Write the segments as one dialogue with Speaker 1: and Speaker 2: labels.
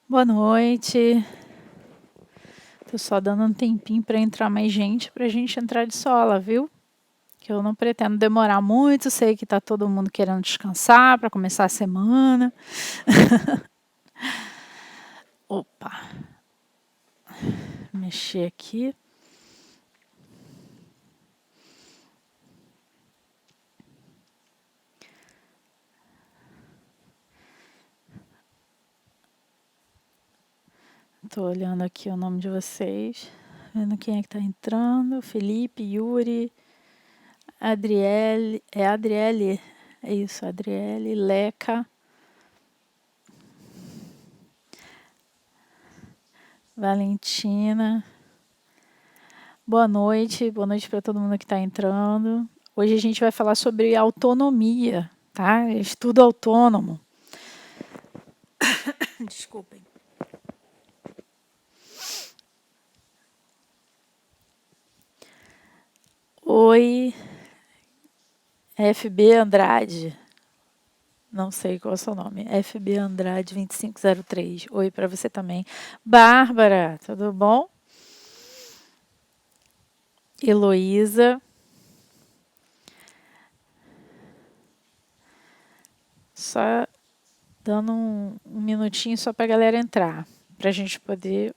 Speaker 1: Boa noite. Tô só dando um tempinho para entrar mais gente, pra gente entrar de sola, viu? Que eu não pretendo demorar muito, sei que tá todo mundo querendo descansar para começar a semana. Opa, mexer aqui. Tô olhando aqui o nome de vocês, vendo quem é que tá entrando. Felipe, Yuri, Adriele, Adriele, é isso, Adriele, Leca, Valentina. Boa noite para todo mundo que está entrando. Hoje a gente vai falar sobre autonomia, tá? Estudo autônomo. Desculpem. Oi, FB Andrade. Não sei qual é o seu nome. FB Andrade 2503. Oi para você também. Bárbara, tudo bom? Heloísa. Só dando um minutinho só para a galera entrar, para a gente poder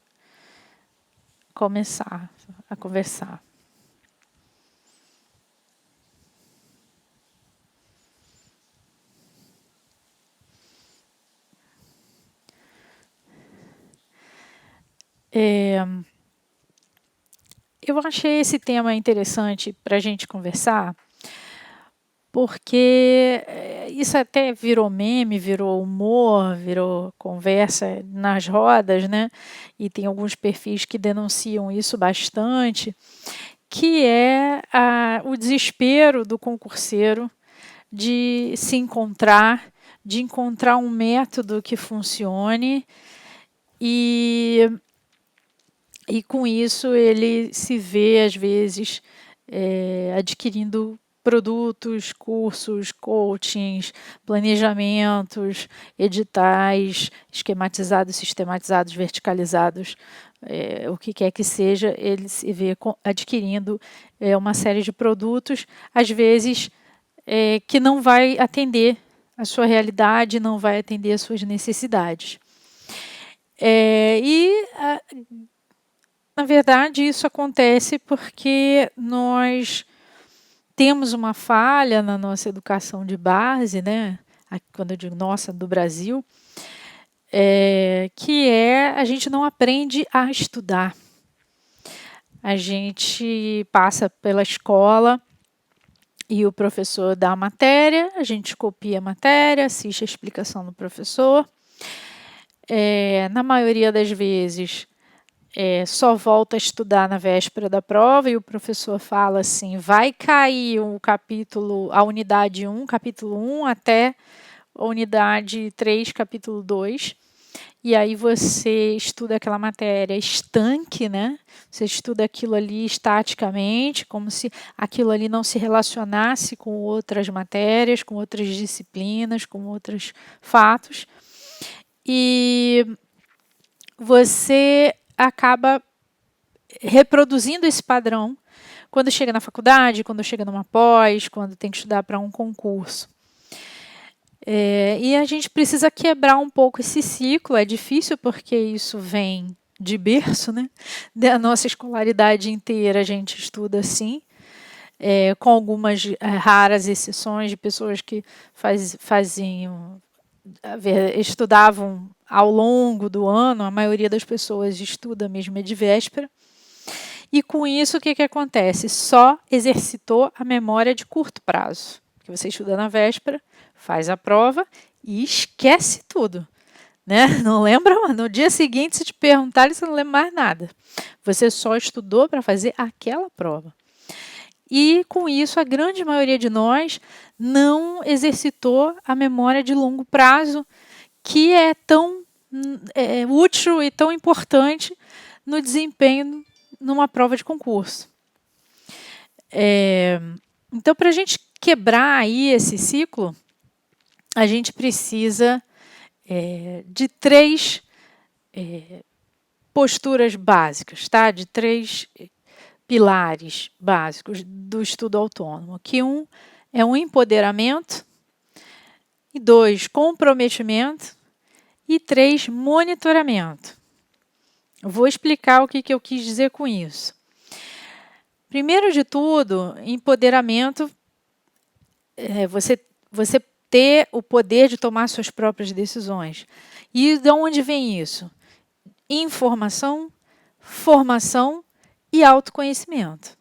Speaker 1: começar a conversar. Eu achei esse tema interessante para a gente conversar, porque isso até virou meme, virou humor, virou conversa nas rodas, né? E tem alguns perfis que denunciam isso bastante, que é o desespero do concurseiro de se encontrar, de encontrar um método que funcione e com isso ele se vê, às vezes, adquirindo produtos, cursos, coachings, planejamentos, editais, esquematizados, sistematizados, verticalizados, o que quer que seja, ele se vê adquirindo uma série de produtos, às vezes que não vai atender a sua realidade, não vai atender as suas necessidades. Na verdade, isso acontece porque nós temos uma falha na nossa educação de base, né? Quando eu digo nossa, do Brasil, que a gente não aprende a estudar. A gente passa pela escola e o professor dá a matéria, a gente copia a matéria, assiste a explicação do professor. Na maioria das vezes, só volta a estudar na véspera da prova e o professor fala assim, vai cair o capítulo, a unidade 1, capítulo 1 até a unidade 3, capítulo 2. E aí você estuda aquela matéria estanque, né? Você estuda aquilo ali estaticamente, como se aquilo ali não se relacionasse com outras matérias, com outras disciplinas, com outros fatos. E você acaba reproduzindo esse padrão quando chega na faculdade, quando chega numa pós, quando tem que estudar para um concurso. E a gente precisa quebrar um pouco esse ciclo, é difícil porque isso vem de berço, né? Da nossa escolaridade inteira a gente estuda assim, com algumas raras exceções de pessoas que estudavam ao longo do ano, a maioria das pessoas estuda mesmo de véspera. E com isso, o que acontece? Só exercitou a memória de curto prazo. Que você estuda na véspera, faz a prova e esquece tudo. Né? Não lembra? No dia seguinte, se te perguntarem, você não lembra mais nada. Você só estudou para fazer aquela prova. E, com isso, a grande maioria de nós não exercitou a memória de longo prazo, que é tão útil e tão importante no desempenho numa prova de concurso. Então, para a gente quebrar aí esse ciclo, a gente precisa de 3 posturas básicas, tá? De 3 pilares básicos do estudo autônomo, que é um empoderamento, e 2, comprometimento, e 3, monitoramento. Eu vou explicar o que eu quis dizer com isso. Primeiro de tudo, empoderamento é você ter o poder de tomar suas próprias decisões. E de onde vem isso? Informação, formação e autoconhecimento.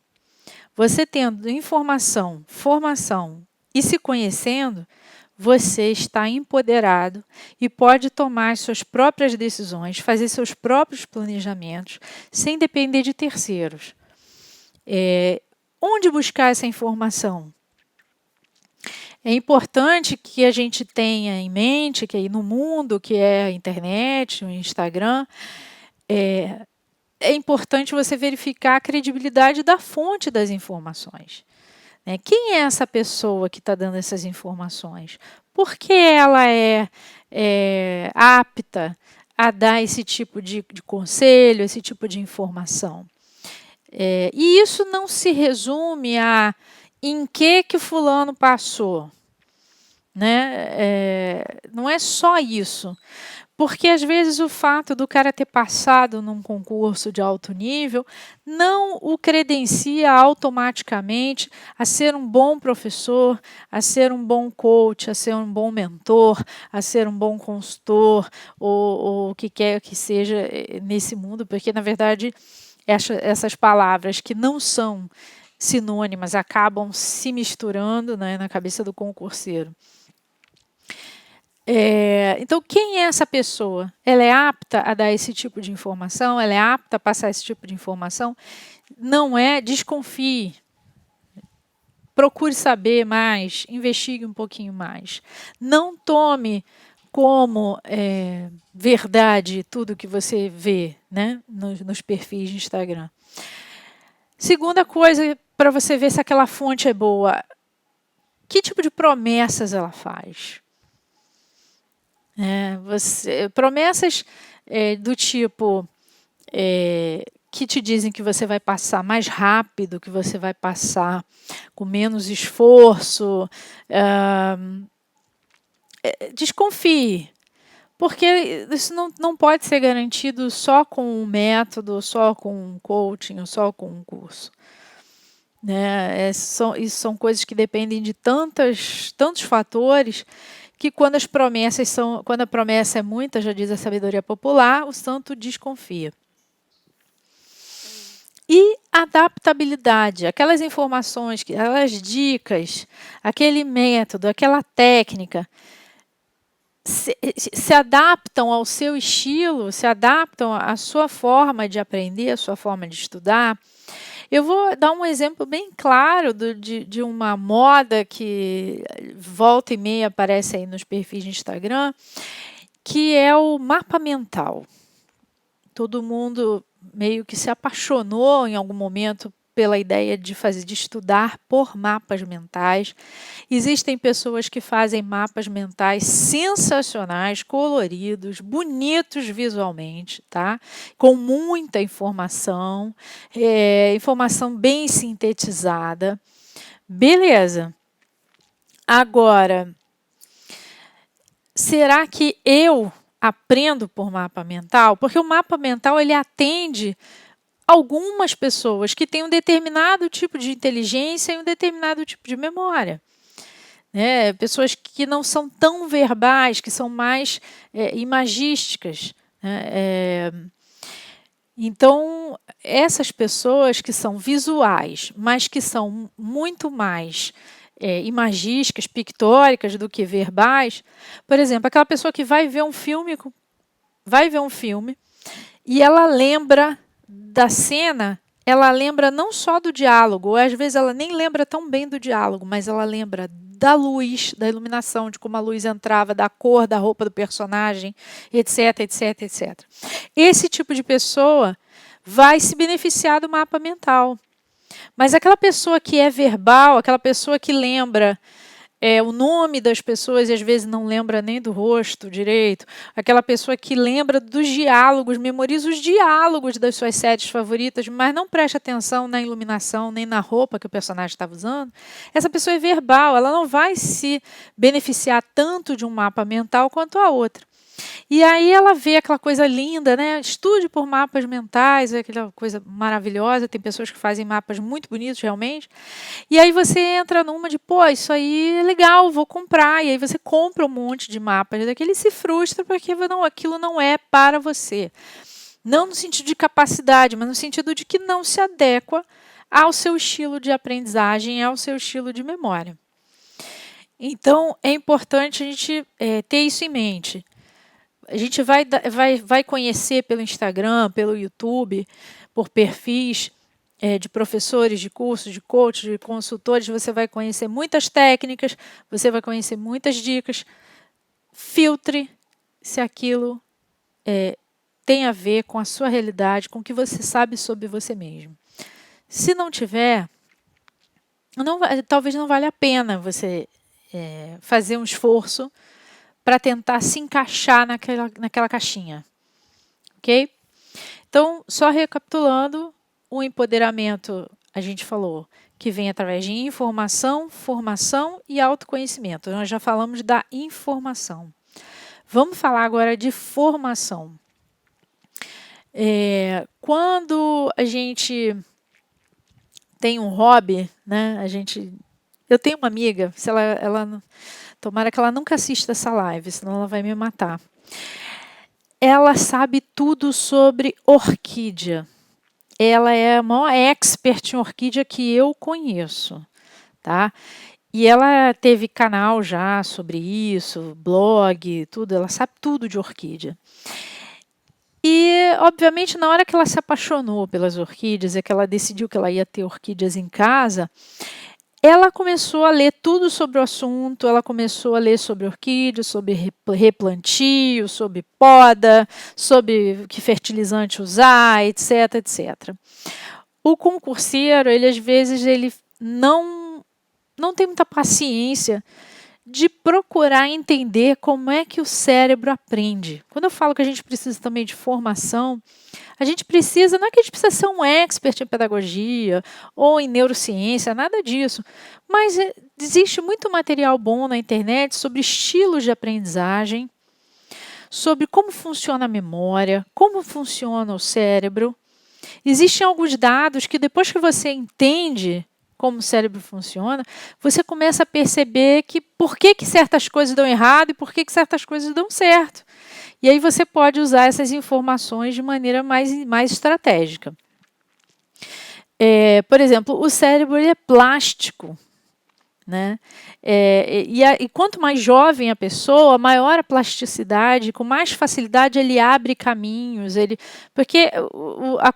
Speaker 1: Você tendo informação, formação e se conhecendo, você está empoderado e pode tomar suas próprias decisões, fazer seus próprios planejamentos, sem depender de terceiros. Onde buscar essa informação? É importante que a gente tenha em mente que aí no mundo, que é a internet, o Instagram, é importante você verificar a credibilidade da fonte das informações. Quem é essa pessoa que está dando essas informações? Por que ela é apta a dar esse tipo de conselho, esse tipo de informação? E isso não se resume a em que o fulano passou. Não é só isso. Porque, às vezes, o fato do cara ter passado num concurso de alto nível não o credencia automaticamente a ser um bom professor, a ser um bom coach, a ser um bom mentor, a ser um bom consultor, ou o que quer que seja nesse mundo, porque, na verdade, essas palavras que não são sinônimas acabam se misturando, na cabeça do concurseiro. Então, quem é essa pessoa? Ela é apta a dar esse tipo de informação? Ela é apta a passar esse tipo de informação? Não é? Desconfie. Procure saber mais, investigue um pouquinho mais. Não tome como verdade tudo que você vê, nos perfis de Instagram. Segunda coisa, para você ver se aquela fonte é boa, que tipo de promessas ela faz? Promessas do tipo que te dizem que você vai passar mais rápido, que você vai passar com menos esforço. Desconfie, porque isso não pode ser garantido só com um método, só com um coaching, ou só com um curso. Isso são coisas que dependem de tantos fatores, que quando a promessa é muita, já diz a sabedoria popular, o santo desconfia. E adaptabilidade, aquelas informações, aquelas dicas, aquele método, aquela técnica, se adaptam ao seu estilo, se adaptam à sua forma de aprender, à sua forma de estudar. Eu vou dar um exemplo bem claro de uma moda que volta e meia aparece aí nos perfis de Instagram, que é o mapa mental. Todo mundo meio que se apaixonou em algum momento pela ideia de estudar por mapas mentais. Existem pessoas que fazem mapas mentais sensacionais, coloridos, bonitos visualmente, tá? Com muita informação, informação bem sintetizada. Beleza. Agora, será que eu aprendo por mapa mental? Porque o mapa mental ele atende algumas pessoas que têm um determinado tipo de inteligência e um determinado tipo de memória. Pessoas que não são tão verbais, que são mais imagísticas. Então, essas pessoas que são visuais, mas que são muito mais imagísticas, pictóricas do que verbais, por exemplo, aquela pessoa que vai ver um filme e ela lembra da cena ela lembra não só do diálogo, ou às vezes ela nem lembra tão bem do diálogo, mas ela lembra da luz, da iluminação, de como a luz entrava, da cor da roupa do personagem, etc, etc, etc. Esse tipo de pessoa vai se beneficiar do mapa mental. Mas aquela pessoa que é verbal, aquela pessoa que lembra o nome das pessoas e às vezes não lembra nem do rosto direito, aquela pessoa que lembra dos diálogos, memoriza os diálogos das suas séries favoritas, mas não presta atenção na iluminação nem na roupa que o personagem estava usando, essa pessoa é verbal, ela não vai se beneficiar tanto de um mapa mental quanto a outra. E aí ela vê aquela coisa linda, né? Estude por mapas mentais, é aquela coisa maravilhosa. Tem pessoas que fazem mapas muito bonitos, realmente. E aí você entra numa de, pô, isso aí é legal, vou comprar. E aí você compra um monte de mapas daquele e se frustra porque não, aquilo não é para você. Não no sentido de capacidade, mas no sentido de que não se adequa ao seu estilo de aprendizagem, ao seu estilo de memória. Então, é importante a gente ter isso em mente. A gente vai conhecer pelo Instagram, pelo YouTube, por perfis de professores, de cursos, de coaches, de consultores. Você vai conhecer muitas técnicas, você vai conhecer muitas dicas. Filtre se aquilo tem a ver com a sua realidade, com o que você sabe sobre você mesmo. Se não tiver, talvez não valha a pena você fazer um esforço para tentar se encaixar naquela caixinha, ok? Então, só recapitulando, o empoderamento, a gente falou, que vem através de informação, formação e autoconhecimento. Nós já falamos da informação. Vamos falar agora de formação. Quando a gente tem um hobby, né? Eu tenho uma amiga, se ela tomara que ela nunca assista essa live, senão ela vai me matar. Ela sabe tudo sobre orquídea. Ela é a maior expert em orquídea que eu conheço, tá? E ela teve canal já sobre isso, blog, tudo. Ela sabe tudo de orquídea. E, obviamente, na hora que ela se apaixonou pelas orquídeas e que ela decidiu que ela ia ter orquídeas em casa, ela começou a ler tudo sobre o assunto, ela começou a ler sobre orquídeas, sobre replantio, sobre poda, sobre que fertilizante usar, etc, etc. O concurseiro, ele às vezes ele não tem muita paciência de procurar entender como é que o cérebro aprende. Quando eu falo que a gente precisa também de formação, a gente precisa, não é que a gente precisa ser um expert em pedagogia ou em neurociência, nada disso. Mas existe muito material bom na internet sobre estilos de aprendizagem, sobre como funciona a memória, como funciona o cérebro. Existem alguns dados que depois que você entende como o cérebro funciona, você começa a perceber que por que certas coisas dão errado e por que certas coisas dão certo. E aí você pode usar essas informações de maneira mais estratégica. Por exemplo, o cérebro ele é plástico. Né? E quanto mais jovem a pessoa, maior a plasticidade, com mais facilidade ele abre caminhos, porque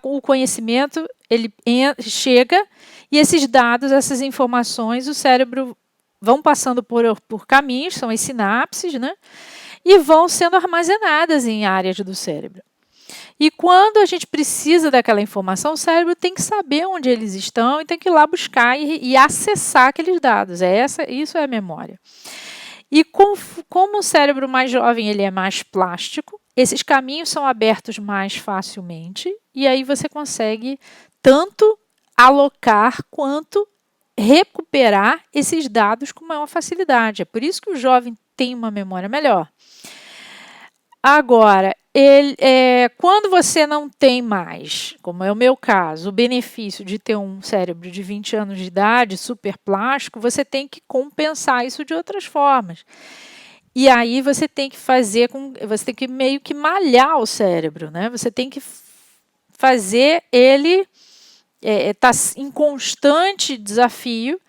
Speaker 1: o conhecimento ele chega e esses dados, essas informações, o cérebro vão passando por caminhos, são as sinapses, né? E vão sendo armazenadas em áreas do cérebro. E quando a gente precisa daquela informação, o cérebro tem que saber onde eles estão e tem que ir lá buscar e acessar aqueles dados. Isso é a memória. E como o cérebro mais jovem ele é mais plástico, esses caminhos são abertos mais facilmente e aí você consegue tanto alocar quanto recuperar esses dados com maior facilidade. É por isso que o jovem tem uma memória melhor. Agora, quando você não tem mais, como é o meu caso, o benefício de ter um cérebro de 20 anos de idade, super plástico, você tem que compensar isso de outras formas. E aí você tem que você tem que meio que malhar o cérebro, né? Você tem que fazer ele estar em constante desafio,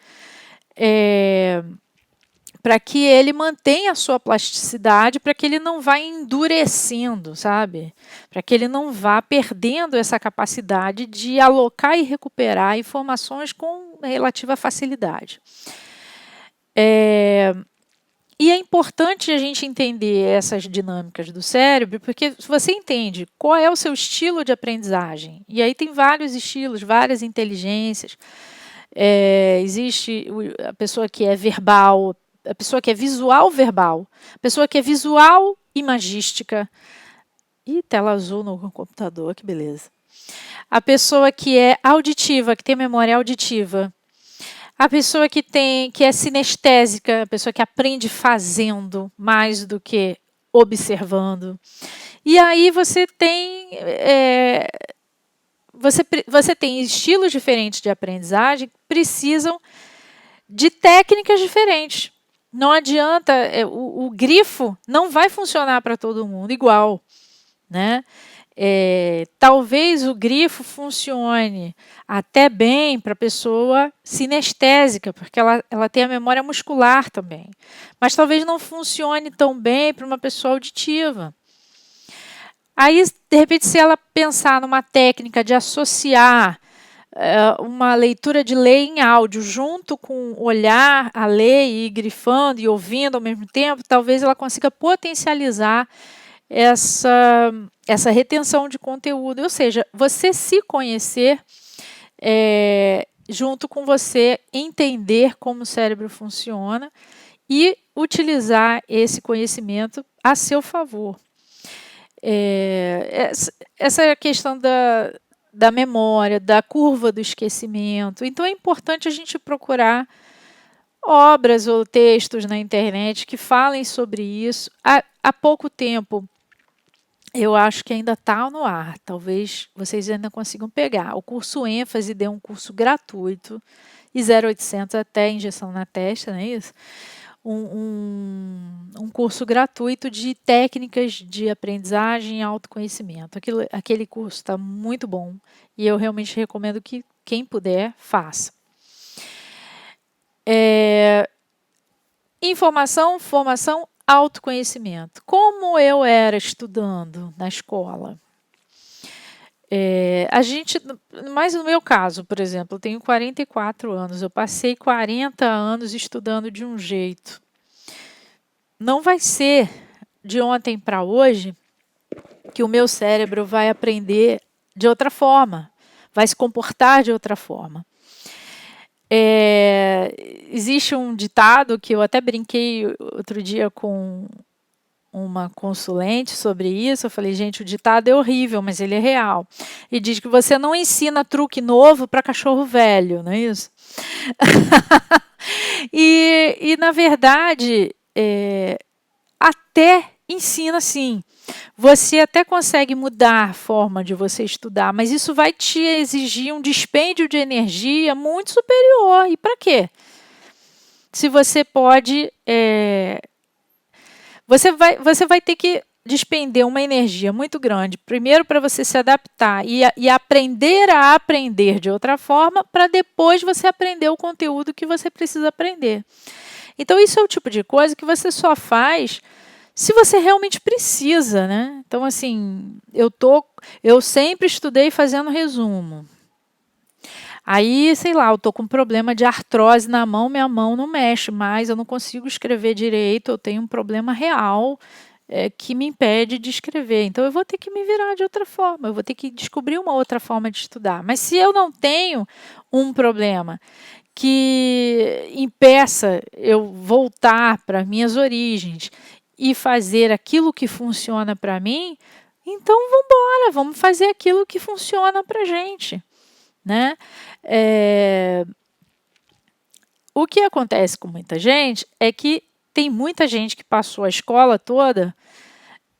Speaker 1: para que ele mantenha a sua plasticidade, para que ele não vá endurecendo, sabe? Para que ele não vá perdendo essa capacidade de alocar e recuperar informações com relativa facilidade. E é importante a gente entender essas dinâmicas do cérebro, porque se você entende qual é o seu estilo de aprendizagem, e aí tem vários estilos, várias inteligências, existe a pessoa que é verbal, a pessoa que é visual verbal, a pessoa que é visual imagística, e tela azul no computador, que beleza. A pessoa que é auditiva, que tem memória auditiva. A pessoa que é sinestésica, a pessoa que aprende fazendo mais do que observando. E aí você tem você tem estilos diferentes de aprendizagem que precisam de técnicas diferentes. Não adianta, o grifo não vai funcionar para todo mundo igual, né? Talvez o grifo funcione até bem para a pessoa sinestésica, porque ela tem a memória muscular também. Mas talvez não funcione tão bem para uma pessoa auditiva. Aí, de repente, se ela pensar numa técnica de associar uma leitura de ler em áudio junto com olhar a ler e ir grifando e ouvindo ao mesmo tempo, talvez ela consiga potencializar essa retenção de conteúdo, ou seja, você se conhecer junto com você entender como o cérebro funciona e utilizar esse conhecimento a seu favor. Essa questão da memória, da curva do esquecimento. Então é importante a gente procurar obras ou textos na internet que falem sobre isso. Há pouco tempo, eu acho que ainda está no ar, talvez vocês ainda consigam pegar. O curso ênfase deu um curso gratuito, e 0800 até injeção na testa, não é isso? Um curso gratuito de técnicas de aprendizagem e autoconhecimento. Aquele curso está muito bom e eu realmente recomendo que quem puder, faça. Informação, formação, autoconhecimento. Como eu era estudando na escola? Mas no meu caso, por exemplo, eu tenho 44 anos, eu passei 40 anos estudando de um jeito. Não vai ser de ontem para hoje que o meu cérebro vai aprender de outra forma, vai se comportar de outra forma. Existe um ditado que eu até brinquei outro dia com uma consulente sobre isso. Eu falei, gente, o ditado é horrível, mas ele é real. E diz que você não ensina truque novo para cachorro velho, não é isso? e na verdade, até ensina sim. Você até consegue mudar a forma de você estudar, mas isso vai te exigir um dispêndio de energia muito superior. E para quê? Se você pode... Você vai ter que despender uma energia muito grande, primeiro para você se adaptar e aprender a aprender de outra forma, para depois você aprender o conteúdo que você precisa aprender. Então, isso é o tipo de coisa que você só faz se você realmente precisa, né? Então, assim, eu sempre estudei fazendo resumo. Aí, sei lá, eu tô com um problema de artrose na mão, minha mão não mexe mais, eu não consigo escrever direito, eu tenho um problema real que me impede de escrever. Então, eu vou ter que me virar de outra forma, eu vou ter que descobrir uma outra forma de estudar. Mas se eu não tenho um problema que impeça eu voltar para minhas origens e fazer aquilo que funciona para mim, então vamos embora, vamos fazer aquilo que funciona para a gente, né? O que acontece com muita gente é que tem muita gente que passou a escola toda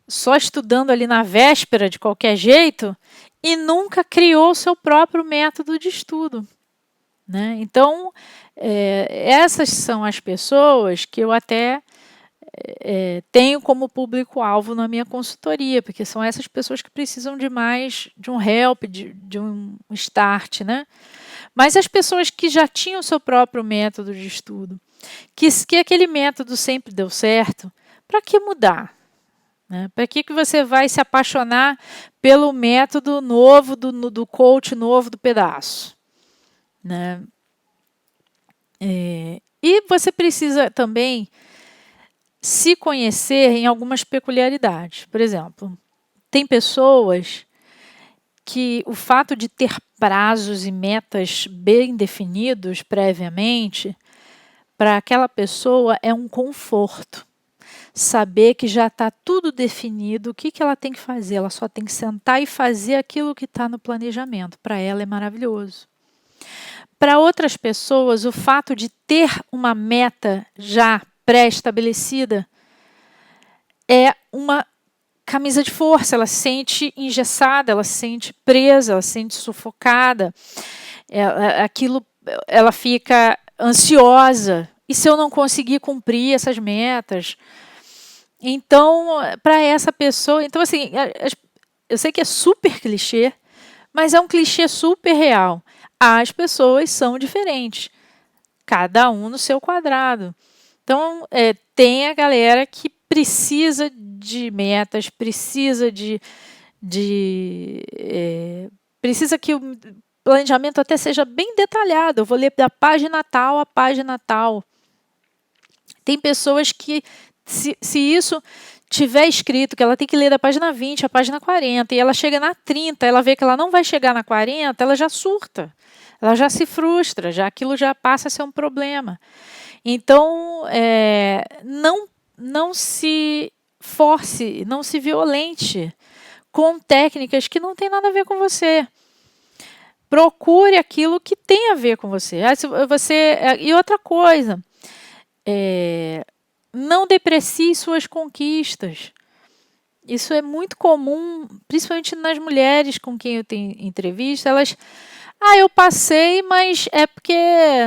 Speaker 1: só estudando ali na véspera de qualquer jeito e nunca criou o seu próprio método de estudo, né? Então, essas são as pessoas que eu até tenho como público-alvo na minha consultoria, porque são essas pessoas que precisam de um help, de um start, né? Mas as pessoas que já tinham o seu próprio método de estudo que aquele método sempre deu certo, para que mudar? Né? Para que você vai se apaixonar pelo método novo do coach novo do pedaço? Né? E você precisa também se conhecer em algumas peculiaridades. Por exemplo, tem pessoas que o fato de ter prazos e metas bem definidos previamente, para aquela pessoa é um conforto. Saber que já está tudo definido, o que ela tem que fazer, ela só tem que sentar e fazer aquilo que está no planejamento. Para ela é maravilhoso. Para outras pessoas, o fato de ter uma meta já pré-estabelecida é uma camisa de força, ela se sente engessada, ela se sente presa, ela se sente sufocada, ela fica ansiosa. E se eu não conseguir cumprir essas metas? Então, para essa pessoa, então assim, eu sei que é super clichê, mas é um clichê super real. As pessoas são diferentes, cada um no seu quadrado. Então, tem a galera que precisa de metas, precisa precisa que o planejamento até seja bem detalhado. Eu vou ler da página tal a página tal. Tem pessoas que, se isso tiver escrito que ela tem que ler da página 20 à página 40 e ela chega na 30, ela vê que ela não vai chegar na 40, ela já surta, ela já se frustra, já aquilo já passa a ser um problema. Então, não se force, não se violente com técnicas que não tem nada a ver com você. Procure aquilo que tem a ver com você. E outra coisa, não deprecie suas conquistas. Isso é muito comum, principalmente nas mulheres com quem eu tenho entrevista. Elas, eu passei, mas é porque,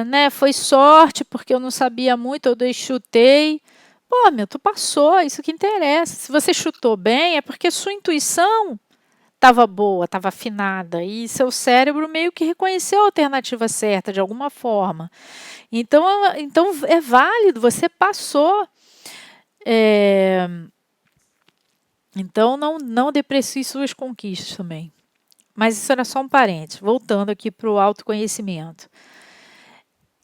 Speaker 1: né, foi sorte, porque eu não sabia muito, eu chutei. Pô, tu passou, isso que interessa. Se você chutou bem, é porque sua intuição estava boa, estava afinada, e seu cérebro meio que reconheceu a alternativa certa de alguma forma. Então é válido, você passou. Então não deprecie suas conquistas também. Mas isso era só um parênteses. Voltando aqui para o autoconhecimento.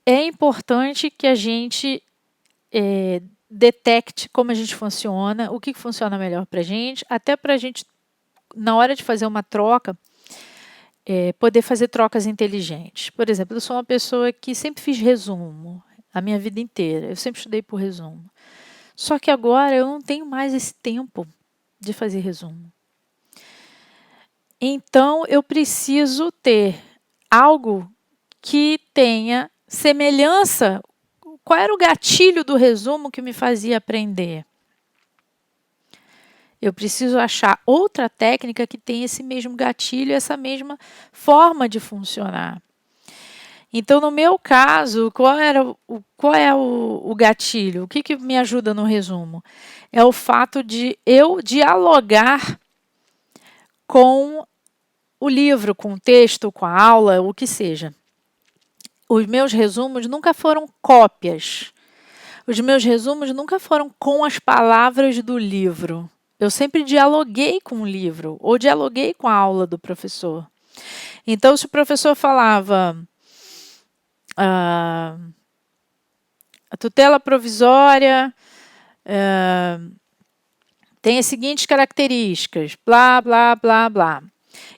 Speaker 1: É importante que a gente detecte como a gente funciona, o que funciona melhor para a gente, até para a gente, na hora de fazer uma troca, poder fazer trocas inteligentes. Por exemplo, eu sou uma pessoa que sempre fiz resumo a minha vida inteira. Eu sempre estudei por resumo. Só que agora eu não tenho mais esse tempo de fazer resumo. Então, eu preciso ter algo que tenha semelhança. Qual era o gatilho do resumo que me fazia aprender? Eu preciso achar outra técnica que tenha esse mesmo gatilho, essa mesma forma de funcionar. Então, no meu caso, qual é o gatilho? O que me ajuda no resumo? É o fato de eu dialogar com o livro, com o texto, com a aula, o que seja. Os meus resumos nunca foram cópias. Os meus resumos nunca foram com as palavras do livro. Eu sempre dialoguei com o livro ou dialoguei com a aula do professor. Então, se o professor falava a tutela provisória tem as seguintes características, blá, blá, blá, blá.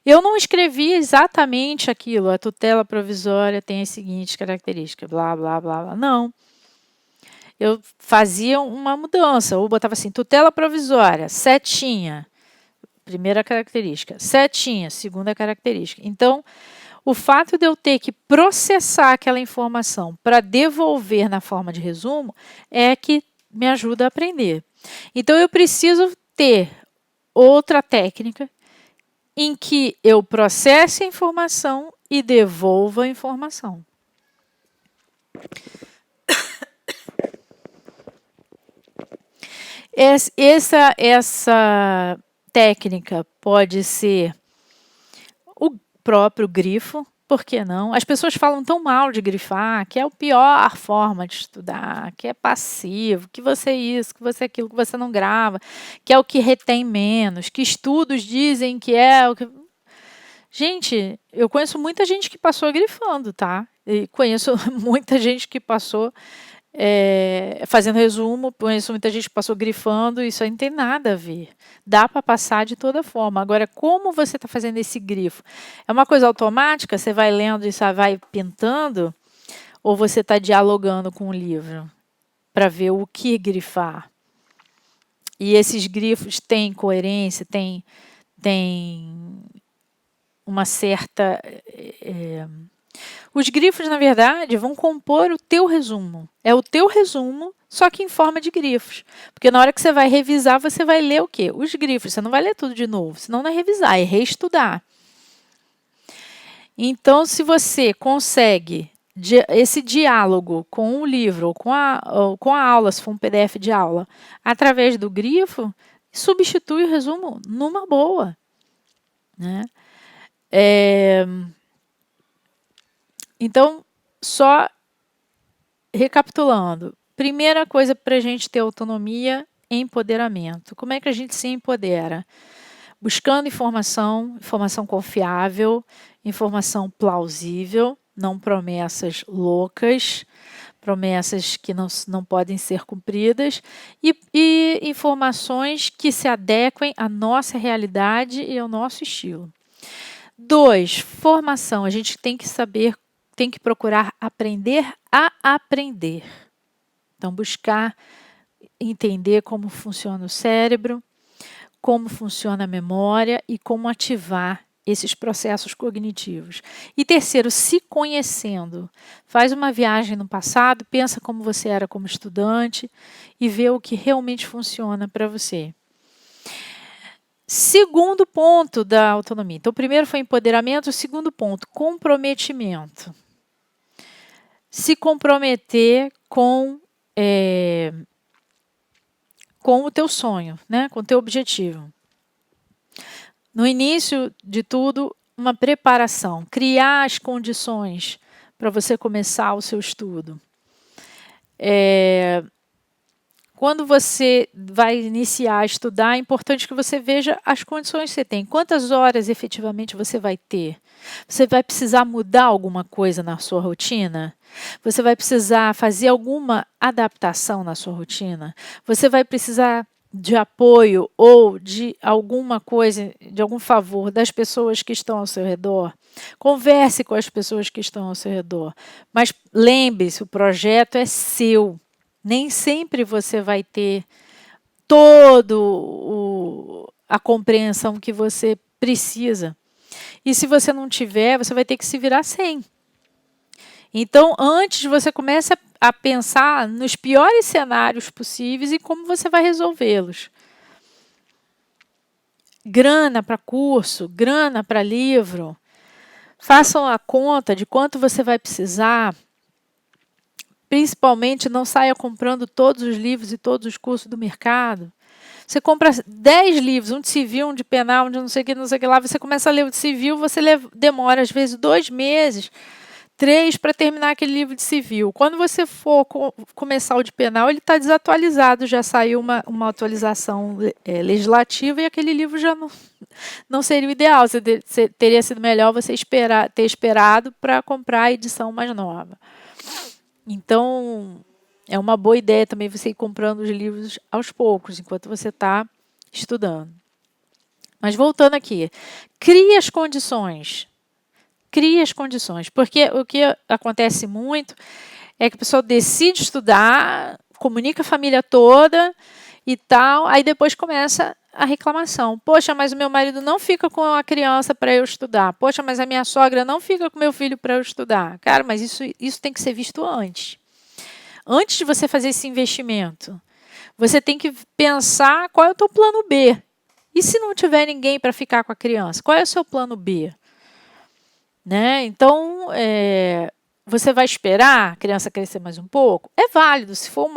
Speaker 1: Eu não escrevi exatamente aquilo, a tutela provisória tem as seguintes características, blá, blá, blá, blá. Não. Eu fazia uma mudança, ou botava assim, tutela provisória, setinha, primeira característica, setinha, segunda característica. Então, o fato de eu ter que processar aquela informação para devolver na forma de resumo é que me ajuda a aprender. Então, eu preciso ter outra técnica em que eu processe a informação e devolva a informação. Essa técnica pode ser o próprio grifo, por que não. As pessoas falam tão mal de grifar, que é a pior forma de estudar, que é passivo, que você é isso, que você é aquilo, que você não grava, que é o que retém menos, que estudos dizem que é o que... Gente, eu conheço muita gente que passou grifando, tá? E conheço muita gente que passou fazendo resumo, conheço muita gente que passou grifando, isso aí não tem nada a ver. Dá para passar de toda forma. Agora, como você está fazendo esse grifo? É uma coisa automática? Você vai lendo e só vai pintando? Ou você está dialogando com o livro para ver o que grifar? E esses grifos têm coerência, têm uma certa... Os grifos, na verdade, vão compor o teu resumo. É o teu resumo, só que em forma de grifos. Porque na hora que você vai revisar, você vai ler o quê? Os grifos. Você não vai ler tudo de novo, senão não é revisar, é reestudar. Então, se você consegue esse diálogo com o livro ou com a aula, se for um PDF de aula, através do grifo, substitui o resumo numa boa, né? Então, só recapitulando. Primeira coisa para a gente ter autonomia, empoderamento. Como é que a gente se empodera? Buscando informação confiável, informação plausível, não promessas loucas, promessas que não podem ser cumpridas, e informações que se adequem à nossa realidade e ao nosso estilo. 2, formação. A gente tem que saber, tem que procurar aprender a aprender. Então, buscar entender como funciona o cérebro, como funciona a memória e como ativar esses processos cognitivos. E terceiro, se conhecendo. Faz uma viagem no passado, pensa como você era como estudante e vê o que realmente funciona para você. Segundo ponto da autonomia. Então, o primeiro foi empoderamento, o segundo ponto, comprometimento. Se comprometer com o teu sonho, né? Com o teu objetivo. No início de tudo, uma preparação, criar as condições para você começar o seu estudo. Quando você vai iniciar a estudar, é importante que você veja as condições que você tem. Quantas horas efetivamente você vai ter? Você vai precisar mudar alguma coisa na sua rotina? Você vai precisar fazer alguma adaptação na sua rotina? Você vai precisar de apoio ou de alguma coisa, de algum favor das pessoas que estão ao seu redor? Converse com as pessoas que estão ao seu redor. Mas lembre-se, o projeto é seu. Nem sempre você vai ter toda a compreensão que você precisa. E se você não tiver, você vai ter que se virar sem. Então, antes você começa a pensar nos piores cenários possíveis e como você vai resolvê-los. Grana para curso, grana para livro. Façam a conta de quanto você vai precisar. Principalmente, não saia comprando todos os livros e todos os cursos do mercado. Você compra 10 livros, um de civil, um de penal, um de não sei o que lá. Você começa a ler o de civil, você demora às vezes 2 meses, 3 para terminar aquele livro de civil. Quando você for começar o de penal, ele está desatualizado, já saiu uma atualização legislativa e aquele livro já não seria o ideal. Teria sido melhor você ter esperado para comprar a edição mais nova. Então, é uma boa ideia também você ir comprando os livros aos poucos, enquanto você está estudando. Mas voltando aqui, crie as condições. Crie as condições, porque o que acontece muito é que a pessoa decide estudar, comunica a família toda e tal, aí depois começa a reclamação. Poxa, mas o meu marido não fica com a criança para eu estudar. Poxa, mas a minha sogra não fica com meu filho para eu estudar. Cara, mas isso tem que ser visto antes. Antes de você fazer esse investimento, você tem que pensar qual é o teu plano B. E se não tiver ninguém para ficar com a criança, qual é o seu plano B? Né? Então, você vai esperar a criança crescer mais um pouco? É válido. Se for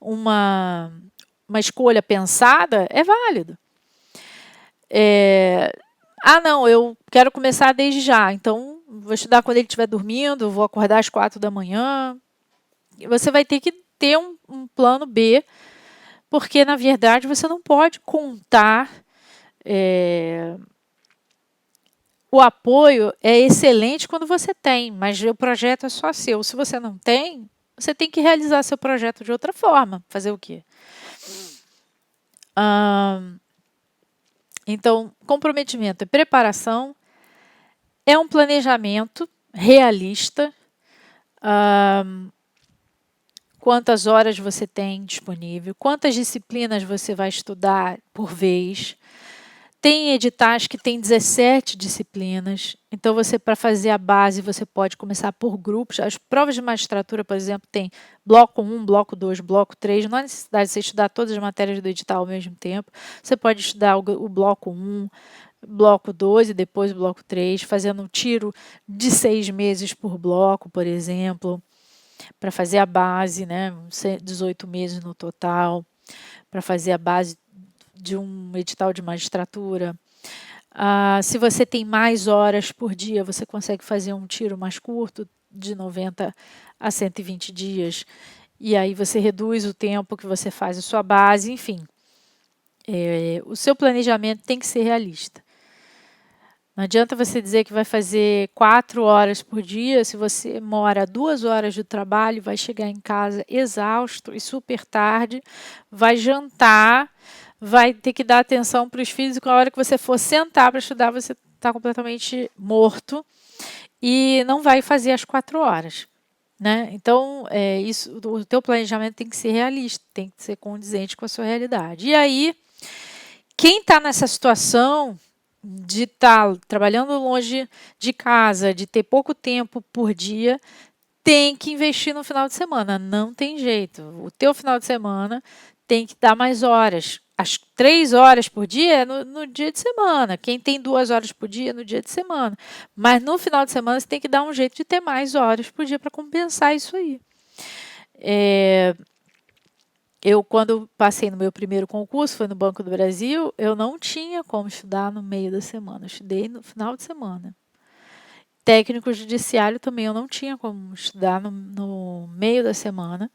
Speaker 1: uma escolha pensada, é válido. Não, eu quero começar desde já. Então, vou estudar quando ele estiver dormindo, vou acordar às 4 da manhã. Você vai ter que ter um plano B, porque, na verdade, você não pode contar. O apoio é excelente quando você tem, mas o projeto é só seu. Se você não tem, você tem que realizar seu projeto de outra forma. Fazer o quê? Então, comprometimento e preparação é um planejamento realista. Quantas horas você tem disponível, quantas disciplinas você vai estudar por vez. Tem editais que tem 17 disciplinas, então você, para fazer a base, você pode começar por grupos. As provas de magistratura, por exemplo, tem bloco 1, bloco 2, bloco 3, não há necessidade de você estudar todas as matérias do edital ao mesmo tempo. Você pode estudar o bloco 1, bloco 2 e depois o bloco 3, fazendo um tiro de 6 meses por bloco, por exemplo, para fazer a base, né? 18 meses no total, para fazer a base de um edital de magistratura. Se você tem mais horas por dia, você consegue fazer um tiro mais curto, de 90 a 120 dias, e aí você reduz o tempo que você faz a sua base, enfim. O seu planejamento tem que ser realista. Não adianta você dizer que vai fazer 4 horas por dia, se você mora 2 horas de trabalho, vai chegar em casa exausto e super tarde, vai jantar, vai ter que dar atenção para os filhos, e com a hora que você for sentar para estudar, você está completamente morto e não vai fazer as 4 horas. Né? Então, o teu planejamento tem que ser realista, tem que ser condizente com a sua realidade. E aí, quem está nessa situação de estar trabalhando longe de casa, de ter pouco tempo por dia, tem que investir no final de semana, não tem jeito. O teu final de semana tem que dar mais horas. As 3 horas por dia é no dia de semana. Quem tem 2 horas por dia é no dia de semana. Mas no final de semana você tem que dar um jeito de ter mais horas por dia para compensar isso aí. Eu, quando passei no meu primeiro concurso, foi no Banco do Brasil, eu não tinha como estudar no meio da semana. Eu estudei no final de semana. Técnico judiciário também eu não tinha como estudar no meio da semana,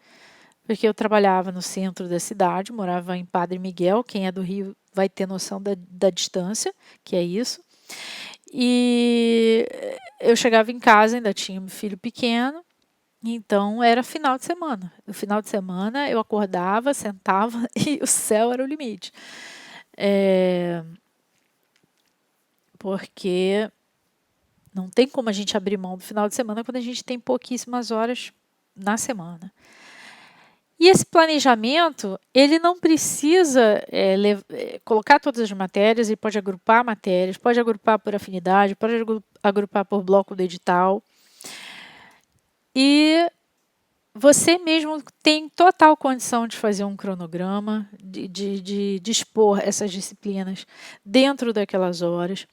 Speaker 1: porque eu trabalhava no centro da cidade, morava em Padre Miguel. Quem é do Rio vai ter noção da distância, que é isso. E eu chegava em casa, ainda tinha meu filho pequeno, então era final de semana. No final de semana eu acordava, sentava e o céu era o limite. Porque não tem como a gente abrir mão do final de semana quando a gente tem pouquíssimas horas na semana. E esse planejamento, ele não precisa colocar todas as matérias, ele pode agrupar matérias, pode agrupar por afinidade, pode agrupar por bloco do edital. E você mesmo tem total condição de fazer um cronograma, de dispor essas disciplinas dentro daquelas horas,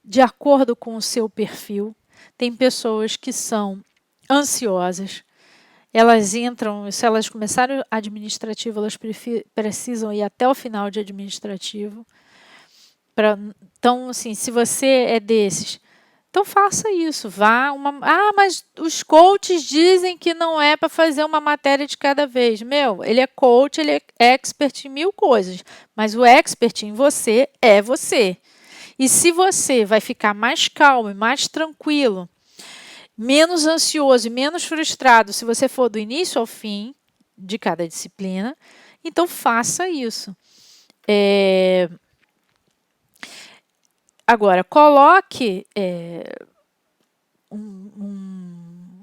Speaker 1: de acordo com o seu perfil. Tem pessoas que são ansiosas, elas entram, se elas começarem administrativo, elas precisam ir até o final de administrativo. Então, assim, se você é desses, então faça isso, mas os coaches dizem que não é para fazer uma matéria de cada vez. Ele é coach, ele é expert em 1000 coisas, mas o expert em você é você. E se você vai ficar mais calmo e mais tranquilo, menos ansioso e menos frustrado se você for do início ao fim de cada disciplina, então faça isso. Agora, coloque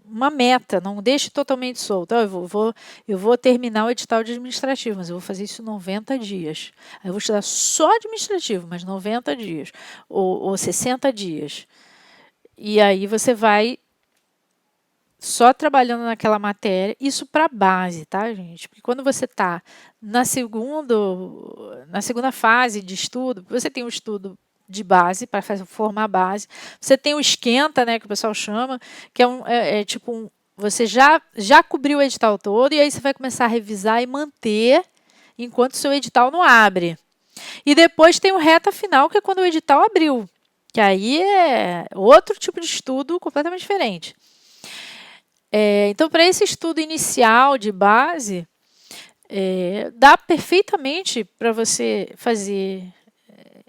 Speaker 1: uma meta, não deixe totalmente solto. Eu vou terminar o edital de administrativo, mas eu vou fazer isso em 90 dias. Aí eu vou estudar só administrativo, mas 90 dias, ou 60 dias. E aí você vai só trabalhando naquela matéria, isso para base, tá, gente? Porque quando você está na segunda fase de estudo, você tem o estudo de base, para formar a base, você tem o esquenta, né, que o pessoal chama, que é tipo você já cobriu o edital todo, e aí você vai começar a revisar e manter enquanto o seu edital não abre. E depois tem o reta final, que é quando o edital abriu. que aí é outro tipo de estudo completamente diferente. Então, para esse estudo inicial de base, dá perfeitamente para você fazer